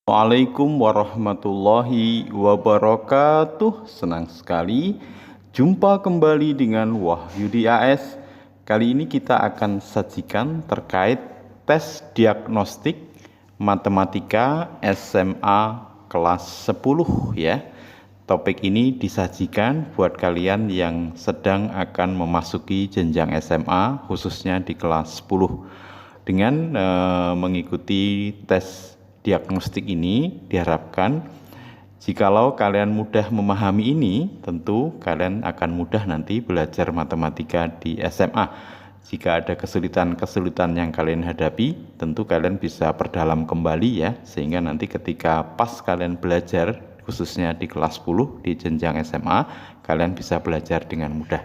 Assalamualaikum warahmatullahi wabarakatuh. Senang sekali jumpa kembali dengan Wahyudi AS. Kali ini kita akan sajikan terkait tes diagnostik matematika SMA kelas 10 ya. Topik ini disajikan buat kalian yang sedang akan memasuki jenjang SMA khususnya di kelas 10. Dengan mengikuti tes diagnostik ini diharapkan jikalau kalian mudah memahami ini, tentu kalian akan mudah nanti belajar matematika di SMA. Jika ada kesulitan-kesulitan yang kalian hadapi, tentu kalian bisa perdalam kembali ya, sehingga nanti ketika pas kalian belajar khususnya di kelas 10 di jenjang SMA, kalian bisa belajar dengan mudah.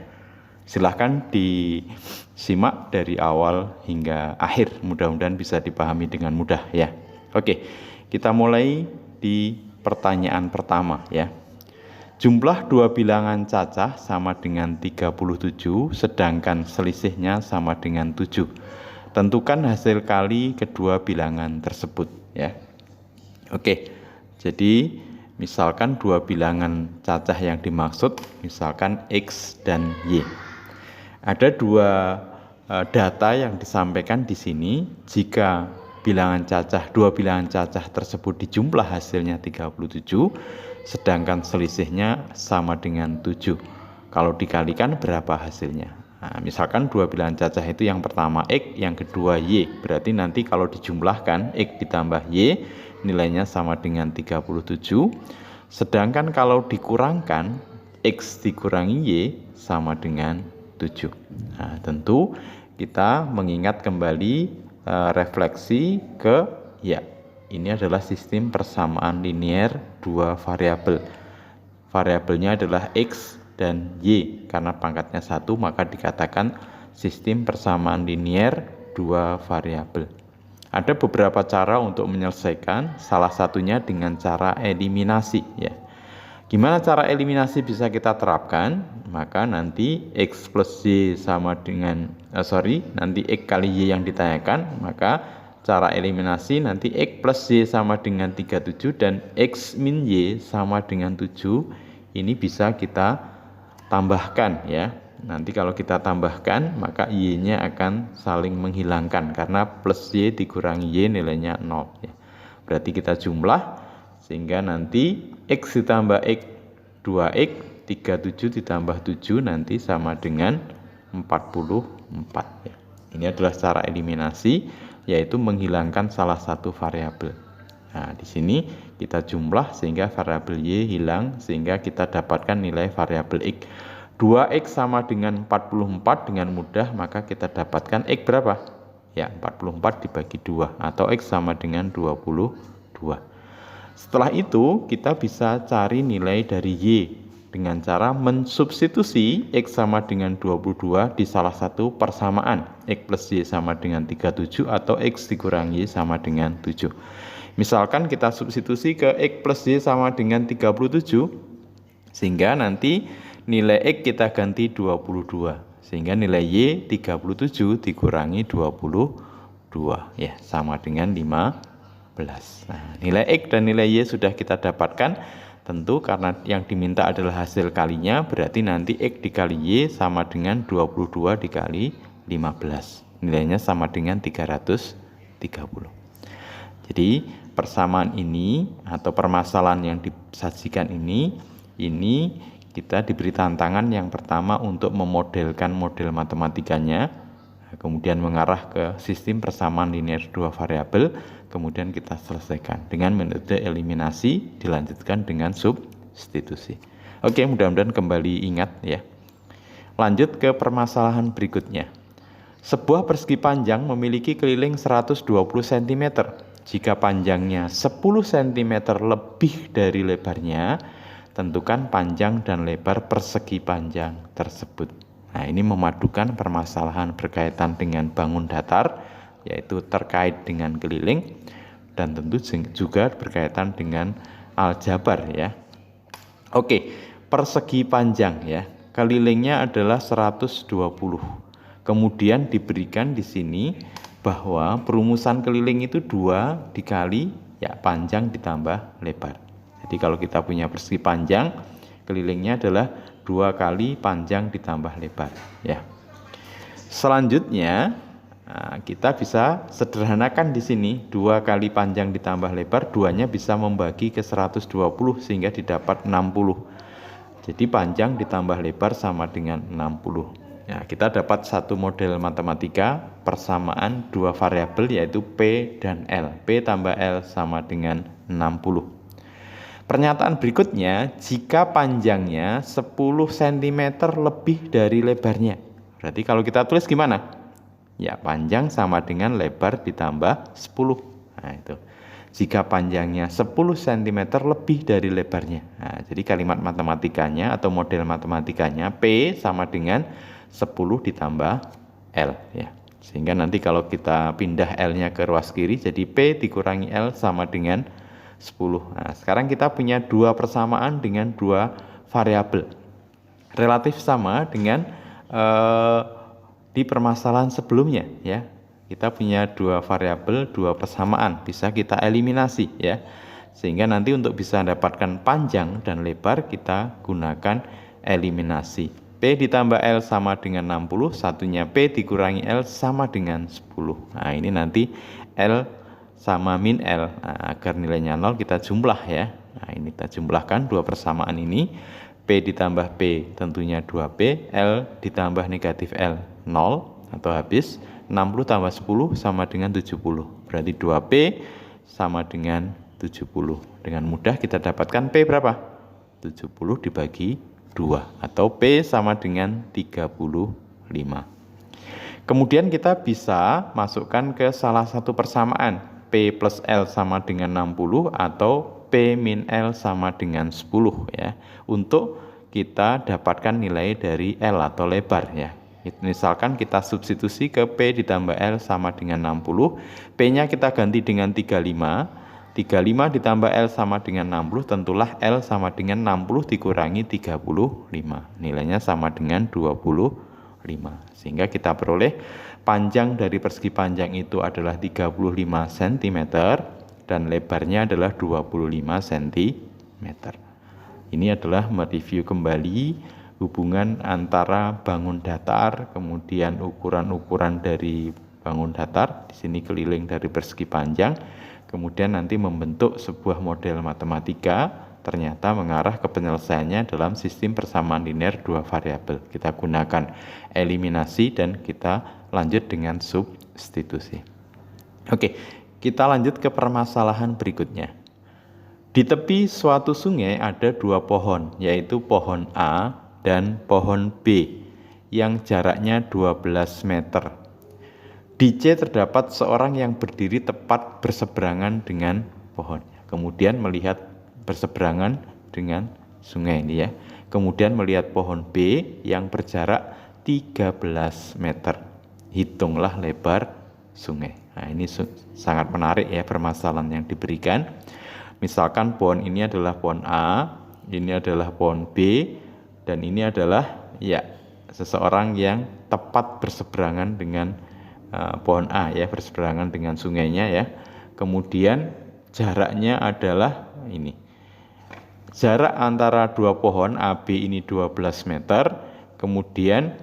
Silahkan disimak dari awal hingga akhir, mudah-mudahan bisa dipahami dengan mudah ya. Oke, kita mulai di pertanyaan pertama ya. Jumlah dua bilangan cacah sama dengan 37, sedangkan selisihnya sama dengan 7. Tentukan hasil kali kedua bilangan tersebut ya. Oke, jadi misalkan dua bilangan cacah yang dimaksud, misalkan X dan Y. Ada dua data yang disampaikan di sini. Jika dua bilangan cacah tersebut dijumlah hasilnya 37, sedangkan selisihnya sama dengan 7. Kalau dikalikan berapa hasilnya? Nah, misalkan dua bilangan cacah itu yang pertama X, yang kedua Y. Berarti nanti kalau dijumlahkan X ditambah Y, nilainya sama dengan 37. Sedangkan kalau dikurangkan X dikurangi Y sama dengan 7. Nah, tentu kita mengingat kembali refleksi ke ya, ini adalah sistem persamaan linier dua variabel. Variabelnya adalah X dan Y. Karena pangkatnya 1, maka dikatakan sistem persamaan linier dua variabel. Ada beberapa cara untuk menyelesaikan, salah satunya dengan cara eliminasi ya. Gimana cara eliminasi bisa kita terapkan? Maka nanti X plus Y sama dengan nanti X kali Y yang ditanyakan, maka cara eliminasi nanti X plus Y sama dengan 37 dan X min Y sama dengan 7. Ini bisa kita tambahkan ya. Nanti kalau kita tambahkan, maka Y-nya akan saling menghilangkan karena plus Y dikurangi Y nilainya 0 ya. Berarti kita jumlah sehingga nanti X ditambah X 2X, 37 ditambah 7 nanti sama dengan 44 ya. Ini adalah cara eliminasi, yaitu menghilangkan salah satu variabel. Nah, di sini kita jumlah sehingga variabel Y hilang, sehingga kita dapatkan nilai variabel X. 2X sama dengan 44 dengan mudah, maka kita dapatkan X berapa? Ya, 44 dibagi 2 atau X sama dengan 22. Setelah itu kita bisa cari nilai dari Y dengan cara mensubstitusi X sama dengan 22 di salah satu persamaan. X plus Y sama dengan 37 atau X dikurangi Y sama dengan 7. Misalkan kita substitusi ke X plus Y sama dengan 37, sehingga nanti nilai X kita ganti 22. Sehingga nilai Y 37 dikurangi 22 ya, sama dengan 15. Nah, nilai X dan nilai Y sudah kita dapatkan. Tentu karena yang diminta adalah hasil kalinya, berarti nanti X dikali Y sama dengan 22 dikali 15. Nilainya sama dengan 330. Jadi persamaan ini atau permasalahan yang disajikan ini kita diberi tantangan yang pertama untuk memodelkan model matematikanya, kemudian mengarah ke sistem persamaan linier dua variabel, kemudian kita selesaikan dengan metode eliminasi, dilanjutkan dengan substitusi. Oke, mudah-mudahan kembali ingat ya. Lanjut ke permasalahan berikutnya. Sebuah persegi panjang memiliki keliling 120 cm. Jika panjangnya 10 cm lebih dari lebarnya, tentukan panjang dan lebar persegi panjang tersebut. Nah, ini memadukan permasalahan berkaitan dengan bangun datar, yaitu terkait dengan keliling, dan tentu juga berkaitan dengan aljabar ya. Oke, persegi panjang ya. Kelilingnya adalah 120. Kemudian diberikan di sini bahwa perumusan keliling itu 2 dikali Ya, panjang ditambah lebar. Jadi kalau kita punya persegi panjang, kelilingnya adalah 2 kali panjang ditambah lebar. Ya. Selanjutnya, kita bisa sederhanakan di sini 2 kali panjang ditambah lebar, duanya bisa membagi ke 120 sehingga didapat 60. Jadi panjang ditambah lebar sama dengan 60. Ya, kita dapat satu model matematika persamaan 2 variabel yaitu P dan L. P tambah L sama dengan 60. Pernyataan berikutnya, jika panjangnya 10 cm lebih dari lebarnya. Berarti kalau kita tulis gimana? Ya, panjang sama dengan lebar ditambah 10. Nah, itu. Jika panjangnya 10 cm lebih dari lebarnya. Nah, jadi kalimat matematikanya atau model matematikanya P sama dengan 10 ditambah L. Ya. Sehingga nanti kalau kita pindah L-nya ke ruas kiri, jadi P dikurangi L sama dengan 10. Nah, sekarang kita punya 2 persamaan dengan 2 variabel. Relatif sama dengan di permasalahan sebelumnya, ya. Kita punya 2 variabel, 2 persamaan, bisa kita eliminasi, ya. Sehingga nanti untuk bisa mendapatkan panjang dan lebar kita gunakan eliminasi. P ditambah L sama dengan 60, satunya P dikurangi L sama dengan 10. Nah, ini nanti L sama min L. Nah, agar nilainya 0 kita jumlah, ya. Nah, ini kita jumlahkan 2 persamaan ini. P ditambah P tentunya 2P, L ditambah negatif L 0 atau habis. 60 tambah 10 sama dengan 70. Berarti 2P sama dengan 70. Dengan mudah kita dapatkan P berapa? 70 dibagi 2 atau P sama dengan 35. Kemudian kita bisa masukkan ke salah satu persamaan. P plus L sama dengan 60 atau P min L sama dengan 10, ya. Untuk kita dapatkan nilai dari L atau lebar, ya. Misalkan kita substitusi ke P ditambah L sama dengan 60, P-nya kita ganti dengan 35, 35 ditambah L sama dengan 60, tentulah L sama dengan 60 dikurangi 35, nilainya sama dengan 25, sehingga kita peroleh panjang dari persegi panjang itu adalah 35 cm dan lebarnya adalah 25 cm. Ini adalah mereview kembali hubungan antara bangun datar, kemudian ukuran-ukuran dari bangun datar, di sini keliling dari persegi panjang, kemudian nanti membentuk sebuah model matematika, ternyata mengarah ke penyelesaiannya dalam sistem persamaan linear 2 variabel. Kita gunakan eliminasi dan kita lanjut dengan substitusi. Oke, kita lanjut ke permasalahan berikutnya. Di tepi suatu sungai ada 2 pohon, yaitu pohon A dan pohon B yang jaraknya 12 meter. Di C terdapat seorang yang berdiri tepat berseberangan dengan pohonnya. Kemudian melihat berseberangan dengan sungai ini, ya. Kemudian melihat pohon B yang berjarak 13 meter. Hitunglah lebar sungai. Nah, ini sangat menarik, ya, permasalahan yang diberikan. Misalkan pohon ini adalah pohon A, ini adalah pohon B, dan ini adalah, ya, seseorang yang tepat berseberangan dengan pohon A, ya, berseberangan dengan sungainya, ya. Kemudian jaraknya adalah ini. Jarak antara 2 pohon A, B ini 12 meter. Kemudian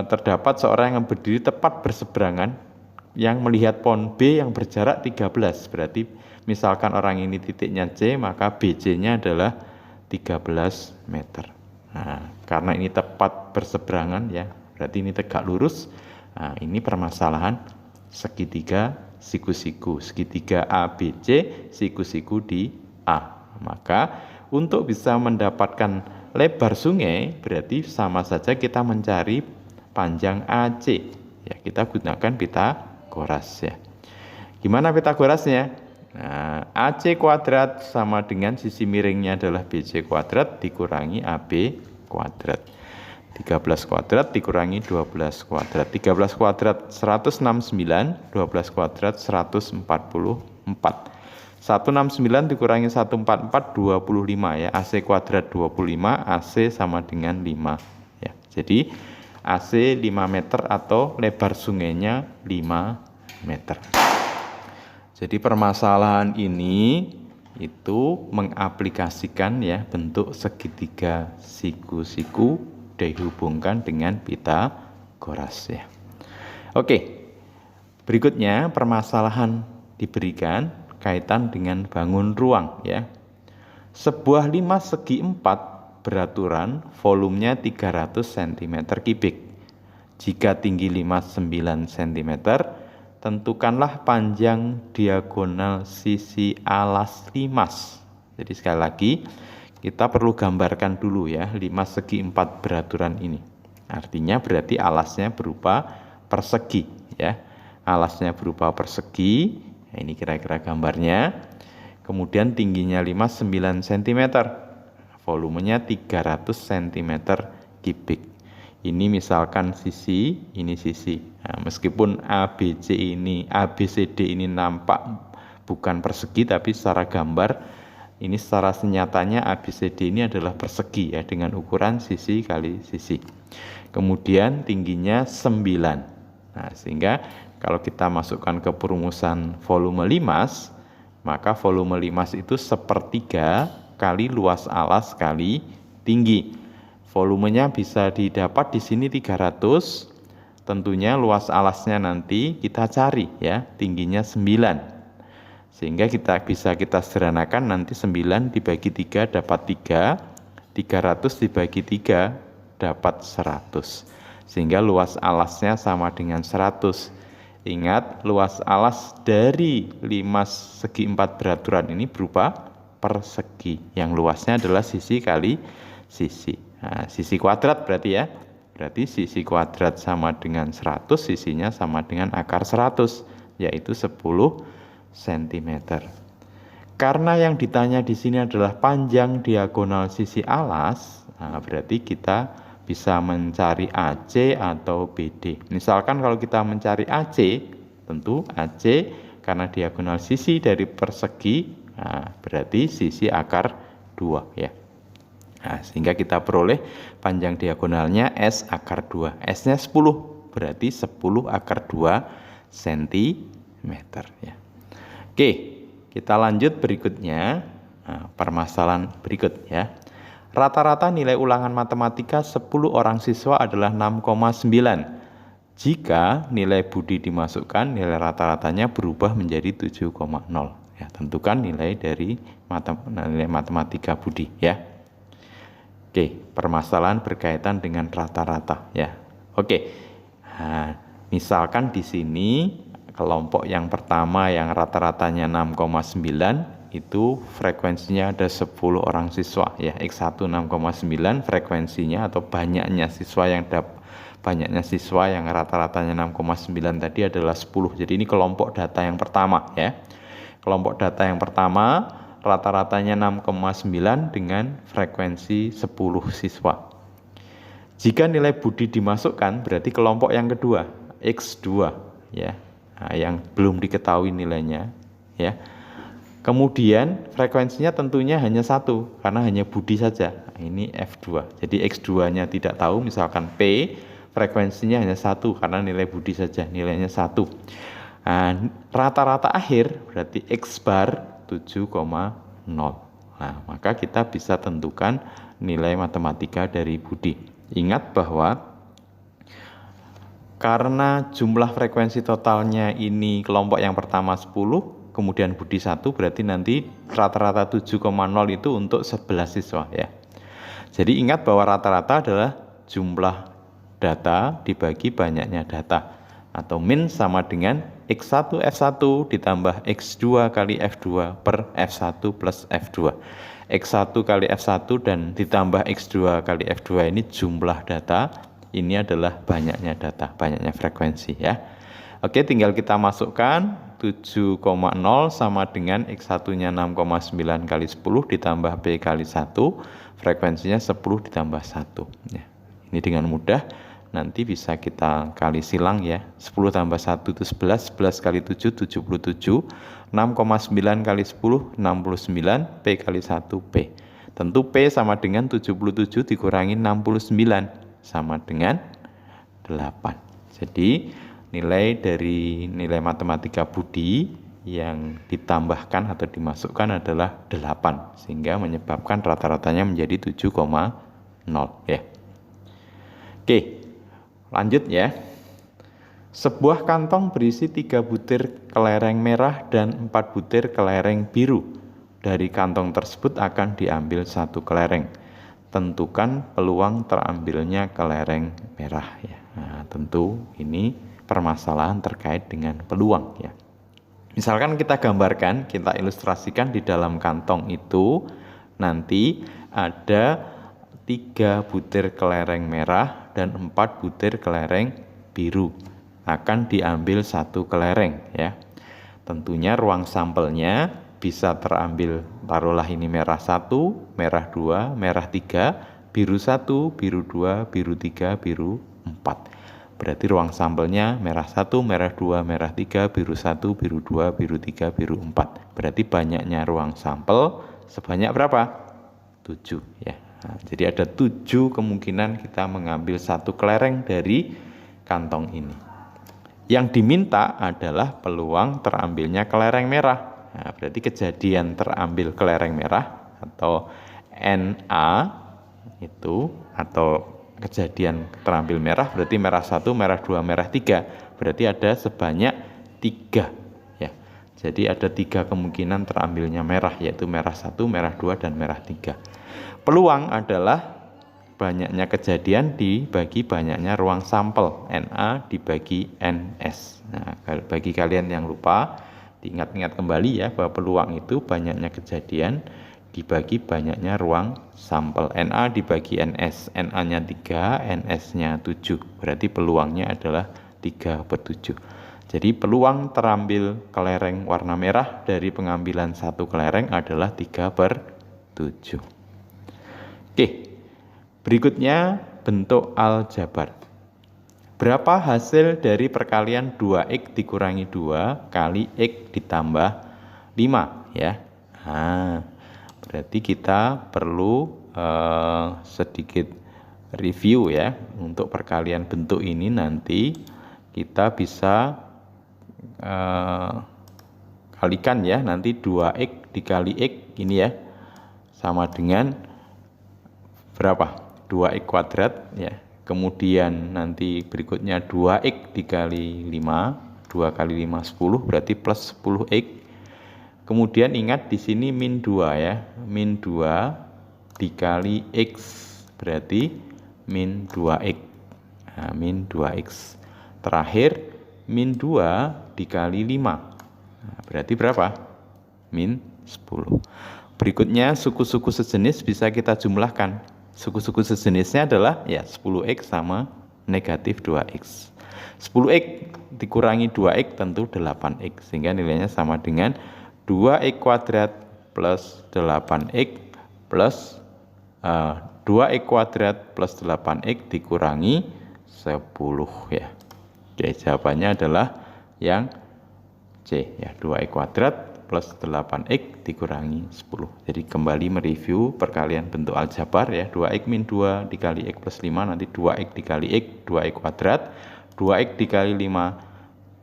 terdapat seorang yang berdiri tepat berseberangan yang melihat pohon B yang berjarak 13. Berarti misalkan orang ini titiknya C, maka BC-nya adalah 13 meter. Nah, karena ini tepat berseberangan, ya, berarti ini tegak lurus. Nah, ini permasalahan segitiga siku-siku, segitiga ABC, siku-siku di A. Maka untuk bisa mendapatkan lebar sungai, berarti sama saja kita mencari panjang AC. Ya, kita gunakan Pitagoras, ya. Gimana Pitagorasnya? Nah, AC kuadrat sama dengan sisi miringnya adalah BC kuadrat dikurangi AB kuadrat. 13 kuadrat dikurangi 12 kuadrat. 13 kuadrat 169, 12 kuadrat 144. 169 dikurangi 144 25, ya. AC kuadrat 25, AC sama dengan 5, ya. Jadi AC 5 meter atau lebar sungainya 5 meter. Jadi permasalahan ini itu mengaplikasikan ya bentuk segitiga siku-siku dihubungkan dengan Pitagoras ya. Oke. Berikutnya permasalahan diberikan kaitan dengan bangun ruang ya. Sebuah limas segi 4 beraturan volumenya 300 cm3. Jika tinggi limas 9 cm, tentukanlah panjang diagonal sisi alas limas. Jadi sekali lagi kita perlu gambarkan dulu ya limas segi 4 beraturan ini. Artinya berarti alasnya berupa persegi ya. Alasnya berupa persegi. Nah, ini kira-kira gambarnya. Kemudian tingginya limas 9 cm. Volumenya 300 cm3. Ini misalkan sisi, ini sisi. Nah, meskipun ABCD ini nampak bukan persegi, tapi secara gambar, ini secara senyatanya ABCD ini adalah persegi ya, dengan ukuran sisi kali sisi. Kemudian tingginya 9. Nah, sehingga kalau kita masukkan ke perumusan volume limas, maka volume limas itu 1/3 kali luas alas kali tinggi. Volumenya bisa didapat di sini 300. Tentunya luas alasnya nanti kita cari ya, tingginya 9. Sehingga kita sederhanakan nanti 9 dibagi 3 dapat 3, 300 dibagi 3 dapat 100. Sehingga luas alasnya sama dengan 100. Ingat, luas alas dari limas segi 4 beraturan ini berupa persegi. Yang luasnya adalah sisi kali sisi. Nah, sisi kuadrat berarti ya. Berarti sisi kuadrat sama dengan 100, sisinya sama dengan akar 100, yaitu 10 cm. Karena yang ditanya di sini adalah panjang diagonal sisi alas, nah berarti kita bisa mencari AC atau BD. Misalkan kalau kita mencari AC, tentu AC karena diagonal sisi dari persegi, nah berarti sisi akar 2 ya. Nah, sehingga kita peroleh panjang diagonalnya S akar 2. S-nya 10, berarti 10 akar 2 cm ya. Oke, kita lanjut berikutnya. Nah, permasalahan berikut ya. Rata-rata nilai ulangan matematika 10 orang siswa adalah 6,9. Jika nilai Budi dimasukkan, nilai rata-ratanya berubah menjadi 7,0. Ya, tentukan nilai dari nilai matematika Budi ya. Oke, permasalahan berkaitan dengan rata-rata ya. Oke. Nah, misalkan di sini kelompok yang pertama yang rata-ratanya 6,9 itu frekuensinya ada 10 orang siswa ya. X1 6,9 frekuensinya atau banyaknya siswa yang rata-ratanya 6,9 tadi adalah 10. Jadi ini kelompok data yang pertama ya. Kelompok data yang pertama rata-ratanya 6,9 dengan frekuensi 10 siswa. Jika nilai Budi dimasukkan, berarti kelompok yang kedua, X2 ya. Nah, yang belum diketahui nilainya ya. Kemudian frekuensinya tentunya hanya 1 karena hanya Budi saja. Nah, ini F2. Jadi X2-nya tidak tahu, misalkan P, frekuensinya hanya 1 karena nilai Budi saja, nilainya 1. Nah, rata-rata akhir berarti X bar 7,0. Nah, maka kita bisa tentukan nilai matematika dari Budi. Ingat bahwa karena jumlah frekuensi totalnya ini kelompok yang pertama 10, kemudian Budi 1, berarti nanti rata-rata 7,0 itu untuk 11 siswa ya. Jadi ingat bahwa rata-rata adalah jumlah data dibagi banyaknya data. Atau min sama dengan X1 F1 ditambah X2 kali F2 per F1 plus F2. X1 kali F1 dan ditambah X2 kali F2 ini jumlah data, ini adalah banyaknya data, banyaknya frekuensi ya. Oke, tinggal kita masukkan 7,0 sama dengan X1-nya 6,9 kali 10 ditambah P kali 1, frekuensinya 10 ditambah 1 ya. Ini dengan mudah nanti bisa kita kali silang ya. 10 tambah 1 itu 11, 11 kali 7, 77, 6,9 kali 10, 69, P kali 1, P. Tentu P sama dengan 77 dikurangi 69, sama dengan 8. Jadi nilai dari nilai matematika Budi yang ditambahkan atau dimasukkan adalah 8, sehingga menyebabkan rata-ratanya menjadi 7,0 ya. Oke, lanjut ya. Sebuah kantong berisi 3 butir kelereng merah dan 4 butir kelereng biru. Dari kantong tersebut akan diambil 1 kelereng. Tentukan peluang terambilnya kelereng merah ya. Nah, tentu ini permasalahan terkait dengan peluang ya. Misalkan kita gambarkan, kita ilustrasikan di dalam kantong itu nanti ada 3 butir kelereng merah dan 4 butir kelereng biru. Akan diambil 1 kelereng ya. Tentunya ruang sampelnya bisa terambil, taruhlah ini merah 1, merah 2, merah 3, biru 1, biru 2, biru 3, biru 4. Berarti ruang sampelnya merah 1, merah 2, merah 3, biru 1, biru 2, biru 3, biru 4. Berarti banyaknya ruang sampel sebanyak berapa? 7 ya. Nah, jadi ada 7 kemungkinan kita mengambil 1 kelereng dari kantong ini. Yang diminta adalah peluang terambilnya kelereng merah. Nah, berarti kejadian terambil kelereng merah atau NA itu, atau kejadian terambil merah berarti merah 1, merah 2, merah 3. Berarti ada sebanyak 3 ya. Jadi ada 3 kemungkinan terambilnya merah, yaitu merah 1, merah 2, dan merah 3. Peluang adalah banyaknya kejadian dibagi banyaknya ruang sampel, NA dibagi NS. Nah, bagi kalian yang lupa, diingat-ingat kembali ya, bahwa peluang itu banyaknya kejadian dibagi banyaknya ruang sampel. NA dibagi NS, NA-nya 3, NS-nya 7. Berarti peluangnya adalah 3/7. Jadi peluang terambil kelereng warna merah dari pengambilan 1 kelereng adalah 3/7. Oke. Berikutnya bentuk aljabar. Berapa hasil dari perkalian 2x dikurangi 2 kali x ditambah 5 ya. Nah, berarti kita perlu sedikit review ya. Untuk perkalian bentuk ini nanti kita bisa kalikan ya. Nanti 2x dikali x ini ya sama dengan berapa? 2x kuadrat ya. Kemudian nanti berikutnya 2x dikali 5, 2 kali 5 10, berarti plus 10x. Kemudian ingat di sini min 2 ya. Min 2 dikali x berarti min 2x. Nah, min 2x. Terakhir min 2 dikali 5. Nah, berarti berapa? Min 10. Berikutnya suku-suku sejenis bisa kita jumlahkan. Suku-suku sejenisnya adalah ya 10x sama negatif 2x. 10x dikurangi 2x tentu 8x, sehingga nilainya sama dengan 2x kuadrat plus 8x plus 2x kuadrat plus 8x dikurangi 10 ya. Oke, jawabannya adalah yang C ya, 2x kuadrat plus 8x dikurangi 10. Jadi kembali mereview perkalian bentuk aljabar ya. 2x min 2 dikali x plus 5, nanti 2x dikali x, 2x kuadrat, 2x dikali 5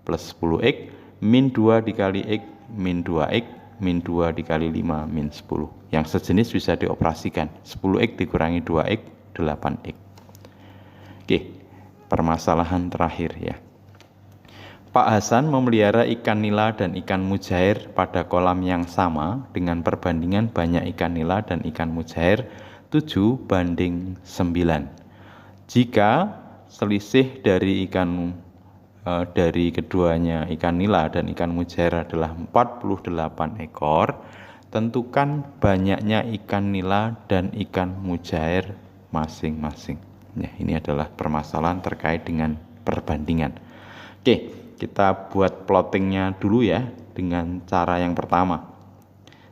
plus 10x, min 2 dikali x, min 2x, min 2 dikali 5, min 10. Yang sejenis bisa dioperasikan. 10x dikurangi 2x, 8x. Oke, permasalahan terakhir ya. Pak Hasan memelihara ikan nila dan ikan mujair pada kolam yang sama dengan perbandingan banyak ikan nila dan ikan mujair 7/9. Jika selisih dari dari keduanya ikan nila dan ikan mujair adalah 48 ekor, tentukan banyaknya ikan nila dan ikan mujair masing-masing. Ya, ini adalah permasalahan terkait dengan perbandingan. Oke. Kita buat plottingnya dulu ya dengan cara yang pertama.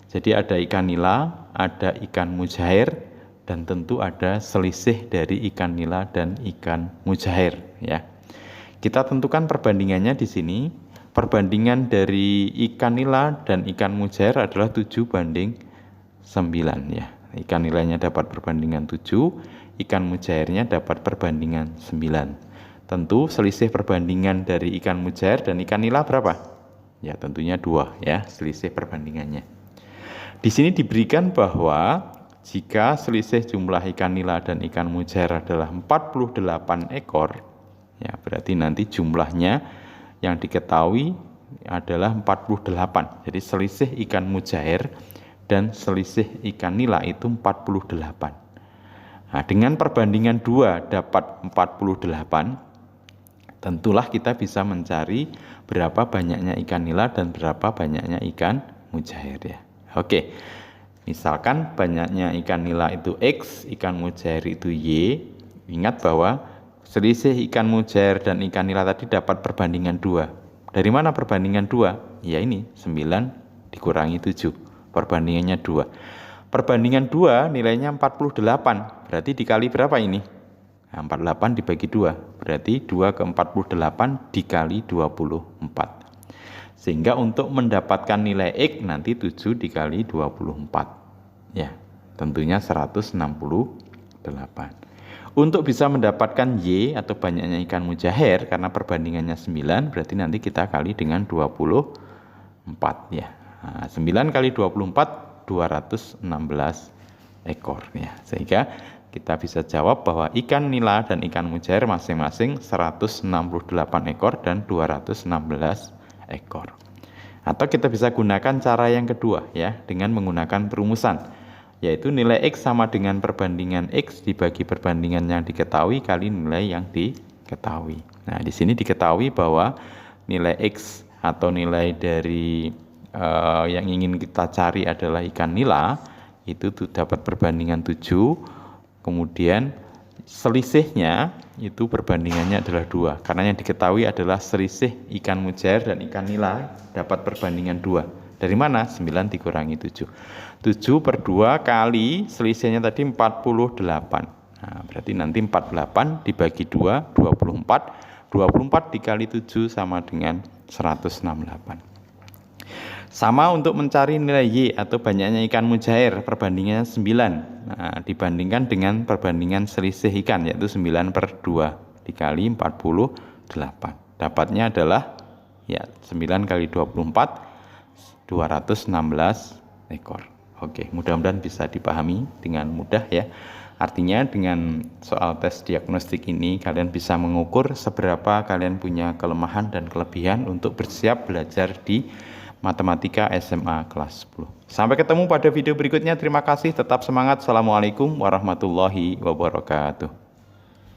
Jadi ada ikan nila, ada ikan mujair, dan tentu ada selisih dari ikan nila dan ikan mujair ya. Kita tentukan perbandingannya di sini. Perbandingan dari ikan nila dan ikan mujair adalah 7/9 ya. Ikan nilainya dapat perbandingan 7, ikan mujairnya dapat perbandingan 9. Tentu selisih perbandingan dari ikan mujair dan ikan nila berapa? Ya, tentunya 2 ya, selisih perbandingannya. Di sini diberikan bahwa jika selisih jumlah ikan nila dan ikan mujair adalah 48 ekor, ya berarti nanti jumlahnya yang diketahui adalah 48. Jadi selisih ikan mujair dan selisih ikan nila itu 48. Nah, dengan perbandingan 2 dapat 48, tentulah kita bisa mencari berapa banyaknya ikan nila dan berapa banyaknya ikan mujair ya. Oke, misalkan banyaknya ikan nila itu X, ikan mujair itu Y. Ingat bahwa selisih ikan mujair dan ikan nila tadi dapat perbandingan 2. Dari mana perbandingan 2? Ya ini, 9 dikurangi 7. Perbandingannya 2. Perbandingan 2 nilainya 48. Berarti dikali berapa ini? Nah, 48 dibagi 2. Berarti 2 ke 48 dikali 24. Sehingga untuk mendapatkan nilai X nanti 7 dikali 24. Ya, tentunya 168. Untuk bisa mendapatkan Y atau banyaknya ikan mujair, karena perbandingannya 9, berarti nanti kita kali dengan 24 ya. Nah, 9 kali 24, 216 ekor ya. Sehingga kita bisa jawab bahwa ikan nila dan ikan mujair masing-masing 168 ekor dan 216 ekor. Atau kita bisa gunakan cara yang kedua ya, dengan menggunakan perumusan, yaitu nilai X sama dengan perbandingan X dibagi perbandingan yang diketahui kali nilai yang diketahui. Nah, di sini diketahui bahwa nilai X atau nilai dari yang ingin kita cari adalah ikan nila, itu dapat perbandingan 7, kemudian selisihnya itu perbandingannya adalah 2, karena yang diketahui adalah selisih ikan mujair dan ikan nila dapat perbandingan 2. Dari mana? 9 dikurangi 7. 7 per 2 kali selisihnya tadi 48. Nah, berarti nanti 48 dibagi 2, 24. 24 dikali 7 sama dengan 168. Sama untuk mencari nilai Y atau banyaknya ikan mujair, perbandingannya 9. Nah, dibandingkan dengan perbandingan selisih ikan, yaitu 9 per 2 dikali 48. Dapatnya adalah ya 9 kali 24, 216 ekor. Oke, mudah-mudahan bisa dipahami dengan mudah ya. Artinya dengan soal tes diagnostik ini kalian bisa mengukur seberapa kalian punya kelemahan dan kelebihan untuk bersiap belajar di Matematika SMA kelas 10. Sampai ketemu pada video berikutnya. Terima kasih, tetap semangat. Assalamualaikum warahmatullahi wabarakatuh.